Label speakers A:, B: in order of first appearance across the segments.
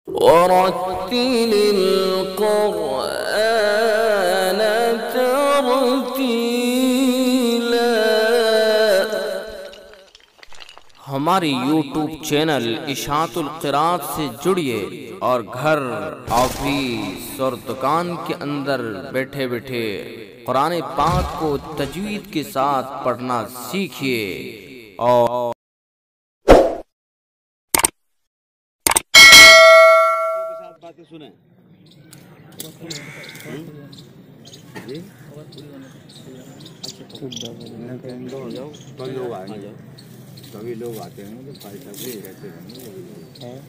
A: ورتل القرآن ترتیلا۔ ہمارے یوٹیوب چینل اشاعت القراءت سے جڑیے اور گھر، آفس اور دکان کے اندر بیٹھے بیٹھے قرآن پاک کو تجوید کے ساتھ پڑھنا سیکھیے اور
B: باتیں سنیں جی بند ہو جاؤ، بند لوگ آ جاؤ، کبھی لوگ آتے ہیں تو بھائی صاحب بھی رہتے ہیں۔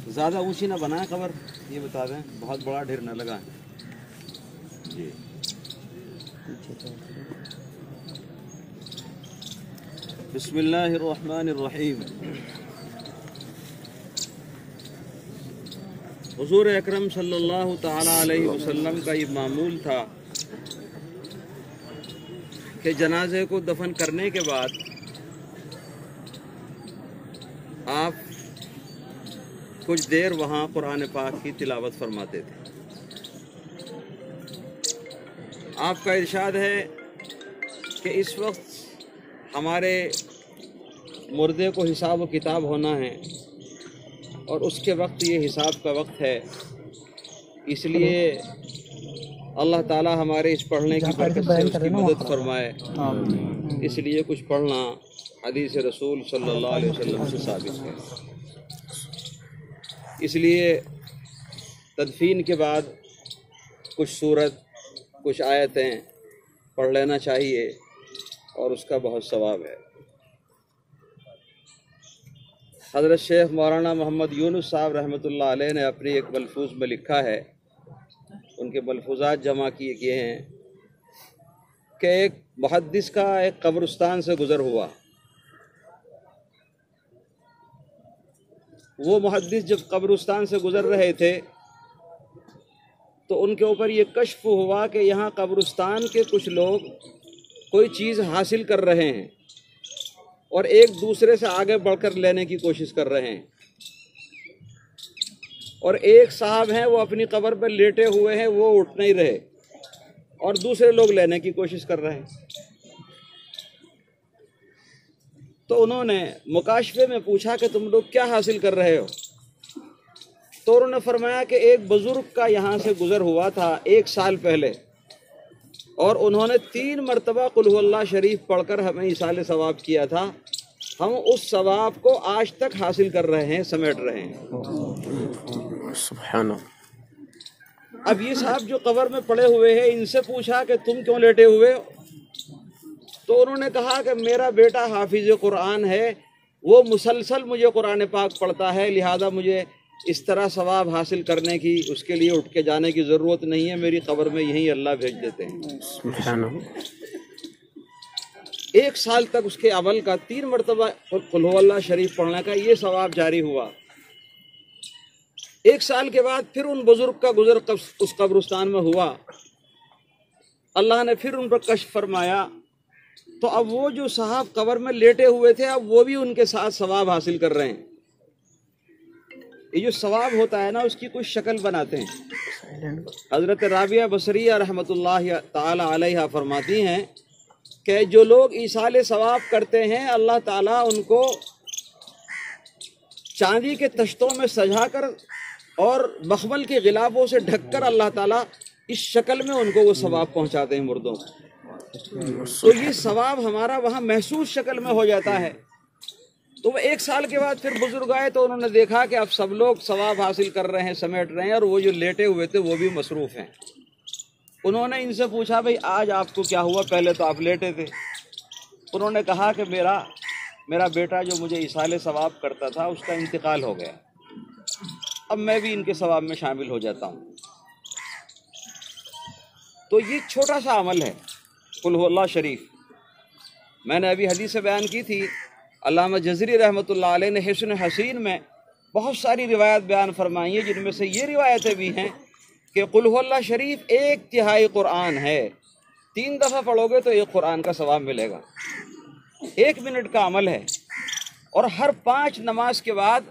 B: زیادہ اونچی نہ بنائیں خبر، یہ بتا دیں بہت بڑا ڈھیر نہ لگائیں جی۔ بسم اللہ الرحمن الرحیم۔ حضور اکرم صلی اللہ تعالی علیہ وسلم کا یہ معمول تھا کہ جنازے کو دفن کرنے کے بعد آپ کچھ دیر وہاں قرآن پاک کی تلاوت فرماتے تھے۔ آپ کا ارشاد ہے کہ اس وقت ہمارے مردے کو حساب و کتاب ہونا ہے اور اس کے وقت یہ حساب کا وقت ہے، اس لیے اللہ تعالی ہمارے اس پڑھنے کی برکت سے اس کی مدد فرمائے۔ اس لیے کچھ پڑھنا حدیث رسول صلی اللہ علیہ وسلم سے ثابت ہے۔ اس لیے تدفین کے بعد کچھ سورت، کچھ آیتیں پڑھ لینا چاہیے اور اس کا بہت ثواب ہے۔ حضرت شیخ مولانا محمد یونس صاحب رحمۃ اللہ علیہ نے اپنی ایک ملفوظ میں لکھا ہے، ان کے ملفوظات جمع کیے ہیں کہ ایک محدث کا ایک قبرستان سے گزر ہوا۔ وہ محدث جب قبرستان سے گزر رہے تھے تو ان کے اوپر یہ کشف ہوا کہ یہاں قبرستان کے کچھ لوگ کوئی چیز حاصل کر رہے ہیں اور ایک دوسرے سے آگے بڑھ کر لینے کی کوشش کر رہے ہیں، اور ایک صاحب ہیں وہ اپنی قبر پر لیٹے ہوئے ہیں، وہ اٹھ نہیں رہے اور دوسرے لوگ لینے کی کوشش کر رہے ہیں۔ تو انہوں نے مکاشفے میں پوچھا کہ تم لوگ کیا حاصل کر رہے ہو؟ تو انہوں نے فرمایا کہ ایک بزرگ کا یہاں سے گزر ہوا تھا 1 سال پہلے، اور انہوں نے 3 مرتبہ قل هو اللہ شریف پڑھ کر ہمیں ایصال ثواب کیا تھا، ہم اس ثواب کو آج تک حاصل کر رہے ہیں، سمیٹ رہے ہیں۔
A: سبحان اللہ۔
B: اب یہ صاحب جو قبر میں پڑے ہوئے ہیں، ان سے پوچھا کہ تم کیوں لیٹے ہوئے ہو؟ تو انہوں نے کہا کہ میرا بیٹا حافظ قرآن ہے، وہ مسلسل مجھے قرآن پاک پڑھتا ہے، لہذا مجھے اس طرح ثواب حاصل کرنے کی، اس کے لیے اٹھ کے جانے کی ضرورت نہیں ہے، میری قبر میں یہیں اللہ بھیج دیتے ہیں۔
A: سبحان اللہ۔
B: 1 سال تک اس کے عمل کا 3 مرتبہ قل هو اللہ شریف پڑھنے کا یہ ثواب جاری ہوا۔ 1 سال کے بعد پھر ان بزرگ کا گزر اس قبرستان میں ہوا، اللہ نے پھر ان پر کشف فرمایا، تو اب وہ جو صاحب قبر میں لیٹے ہوئے تھے، اب وہ بھی ان کے ساتھ ثواب حاصل کر رہے ہیں۔ یہ جو ثواب ہوتا ہے نا، اس کی کچھ شکل بناتے ہیں۔ حضرت رابعہ بصریہ رحمۃ اللہ تعالی علیہ فرماتی ہیں کہ جو لوگ ایصال ثواب کرتے ہیں، اللہ تعالیٰ ان کو چاندی کے تشتوں میں سجا کر اور مخمل کے غلافوں سے ڈھک کر اللہ تعالیٰ اس شکل میں ان کو وہ ثواب پہنچاتے ہیں مردوں کو۔ تو یہ ثواب ہمارا وہاں محسوس شکل میں ہو جاتا ہے۔ تو وہ 1 سال کے بعد پھر بزرگ آئے تو انہوں نے دیکھا کہ اب سب لوگ ثواب حاصل کر رہے ہیں، سمیٹ رہے ہیں، اور وہ جو لیٹے ہوئے تھے وہ بھی مصروف ہیں۔ انہوں نے ان سے پوچھا بھئی آج آپ کو کیا ہوا؟ پہلے تو آپ لیٹے تھے۔ انہوں نے کہا کہ میرا بیٹا جو مجھے ایصال ثواب کرتا تھا، اس کا انتقال ہو گیا، اب میں بھی ان کے ثواب میں شامل ہو جاتا ہوں۔ تو یہ چھوٹا سا عمل ہے قل هو اللہ شریف۔ میں نے ابھی حدیث بیان کی تھی، علامہ جزری رحمۃ اللہ علیہ نے حسن حسین میں بہت ساری روایت بیان فرمائی ہیں، جن میں سے یہ روایتیں بھی ہیں کہ قل هو اللہ شریف 1/3 قرآن ہے، 3 دفعہ پڑھو گے تو 1 قرآن کا ثواب ملے گا۔ 1 منٹ کا عمل ہے، اور ہر 5 نماز کے بعد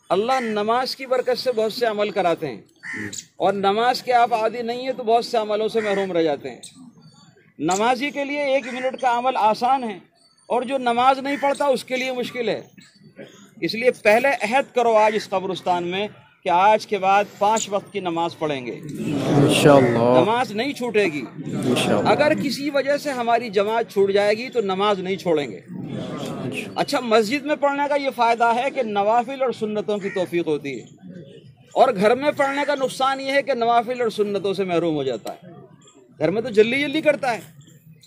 B: اللہ نماز کی برکت سے بہت سے عمل کراتے ہیں، اور نماز کے آپ عادی نہیں ہیں تو بہت سے عملوں سے محروم رہ جاتے ہیں۔ نمازی کے لیے 1 منٹ کا عمل آسان ہے، اور جو نماز نہیں پڑھتا اس کے لیے مشکل ہے۔ اس لیے پہلے عہد کرو آج اس قبرستان میں کہ آج کے بعد 5 وقت کی نماز پڑھیں گے،
C: انشاءاللہ،
B: نماز نہیں چھوٹے گی۔
C: انشاءاللہ،
B: اگر کسی وجہ سے ہماری جماعت چھوٹ جائے گی تو نماز نہیں چھوڑیں گے۔ اچھا، مسجد میں پڑھنے کا یہ فائدہ ہے کہ نوافل اور سنتوں کی توفیق ہوتی ہے، اور گھر میں پڑھنے کا نقصان یہ ہے کہ نوافل اور سنتوں سے محروم ہو جاتا ہے۔ گھر میں تو جلدی جلدی کرتا ہے،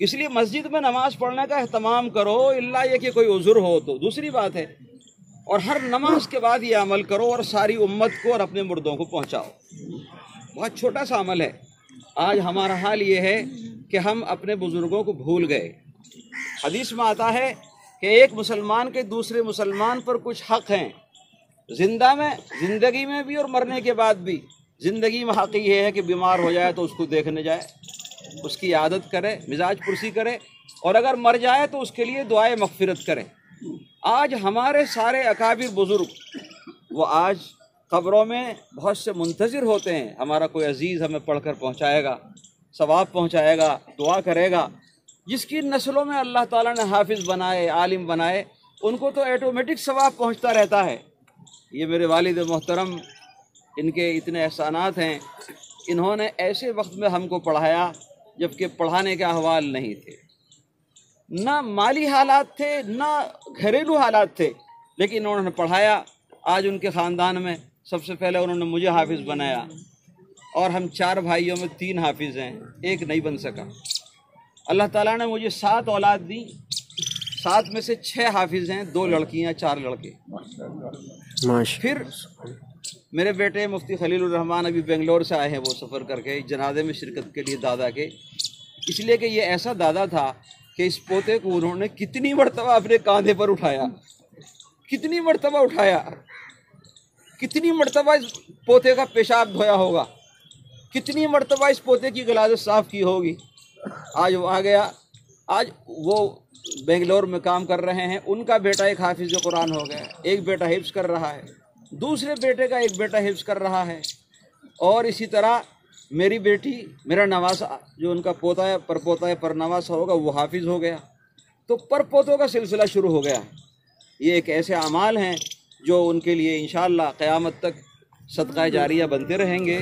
B: اس لیے مسجد میں نماز پڑھنے کا اہتمام کرو، الا یہ کہ کوئی عذر ہو تو دوسری بات ہے، اور ہر نماز کے بعد یہ عمل کرو اور ساری امت کو اور اپنے مردوں کو پہنچاؤ۔ بہت چھوٹا سا عمل ہے۔ آج ہمارا حال یہ ہے کہ ہم اپنے بزرگوں کو بھول گئے۔ حدیث میں آتا ہے کہ ایک مسلمان کے دوسرے مسلمان پر کچھ حق ہیں، زندگی میں بھی اور مرنے کے بعد بھی۔ زندگی میں حق یہ ہے کہ بیمار ہو جائے تو اس کو دیکھنے جائے، اس کی عادت کرے، مزاج پرسی کرے، اور اگر مر جائے تو اس کے لیے دعائے مغفرت کرے۔ آج ہمارے سارے اکابر بزرگ وہ آج قبروں میں بہت سے منتظر ہوتے ہیں، ہمارا کوئی عزیز ہمیں پڑھ کر پہنچائے گا، ثواب پہنچائے گا، دعا کرے گا۔ جس کی نسلوں میں اللہ تعالیٰ نے حافظ بنائے، عالم بنائے، ان کو تو ایٹومیٹک ثواب پہنچتا رہتا ہے۔ یہ میرے والد محترم، ان کے اتنے احسانات ہیں، انہوں نے ایسے وقت میں ہم کو پڑھایا جبکہ پڑھانے کے احوال نہیں تھے، نہ مالی حالات تھے نہ گھریلو حالات تھے، لیکن انہوں نے پڑھایا۔ آج ان کے خاندان میں سب سے پہلے انہوں نے مجھے حافظ بنایا، اور ہم 4 بھائیوں میں 3 حافظ ہیں، ایک نہیں بن سکا۔ اللہ تعالیٰ نے مجھے 7 اولاد دی، 7 میں سے 6 حافظ ہیں، 2 لڑکیاں 4 لڑکے۔ پھر میرے بیٹے مفتی خلیل الرحمان ابھی بنگلور سے آئے ہیں، وہ سفر کر کے جنازے میں شرکت کے لیے دادا کے، اس لیے کہ یہ ایسا دادا تھا کہ اس پوتے کو انہوں نے کتنی مرتبہ اپنے کاندھے پر اٹھایا، کتنی مرتبہ اٹھایا، کتنی مرتبہ اس پوتے کا پیشاب دھویا ہوگا، کتنی مرتبہ اس پوتے کی غلاظت صاف کی ہوگی۔ آج وہ آ گیا، آج وہ بنگلور میں کام کر رہے ہیں، ان کا بیٹا ایک حافظ قرآن ہو گیا، ایک بیٹا حفظ کر رہا ہے، دوسرے بیٹے کا ایک بیٹا حفظ کر رہا ہے، اور اسی طرح میری بیٹی، میرا نواسا جو ان کا پوتا ہے، پر پوتا ہے، پر نواسا ہوگا، وہ حافظ ہو گیا۔ تو پر پوتوں کا سلسلہ شروع ہو گیا۔ یہ ایک ایسے اعمال ہیں جو ان کے لیے انشاءاللہ قیامت تک صدقہ جاریہ بنتے رہیں گے،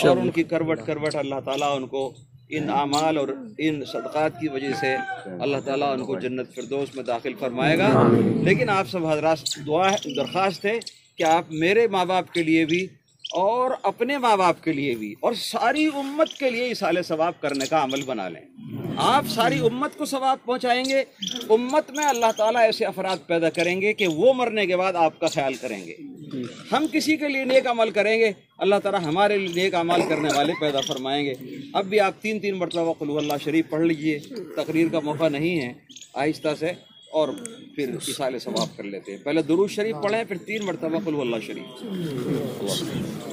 B: اور ان کی کروٹ کروٹ اللہ تعالیٰ ان کو ان اعمال اور ان صدقات کی وجہ سے اللہ تعالیٰ ان کو جنت فردوس میں داخل فرمائے گا۔ لیکن آپ سب حضرات درخواست ہے کہ آپ میرے ماں باپ کے لیے بھی اور اپنے ماں باپ کے لیے بھی اور ساری امت کے لیے ایصال ثواب کرنے کا عمل بنا لیں۔ آپ ساری امت کو ثواب پہنچائیں گے، امت میں اللہ تعالیٰ ایسے افراد پیدا کریں گے کہ وہ مرنے کے بعد آپ کا خیال کریں گے۔ ہم کسی کے لیے نیک عمل کریں گے، اللہ تعالیٰ ہمارے لیے نیک عمل کرنے والے پیدا فرمائیں گے۔ اب بھی آپ 3 مرتبہ قل هو اللہ شریف پڑھ لیجئے، تقریر کا موقع نہیں ہے، آہستہ سے، اور پھر ایصال ثواب کر لیتے ہیں۔ پہلے درود شریف پڑھیں، پھر 3 مرتبہ قل هو اللہ شریف۔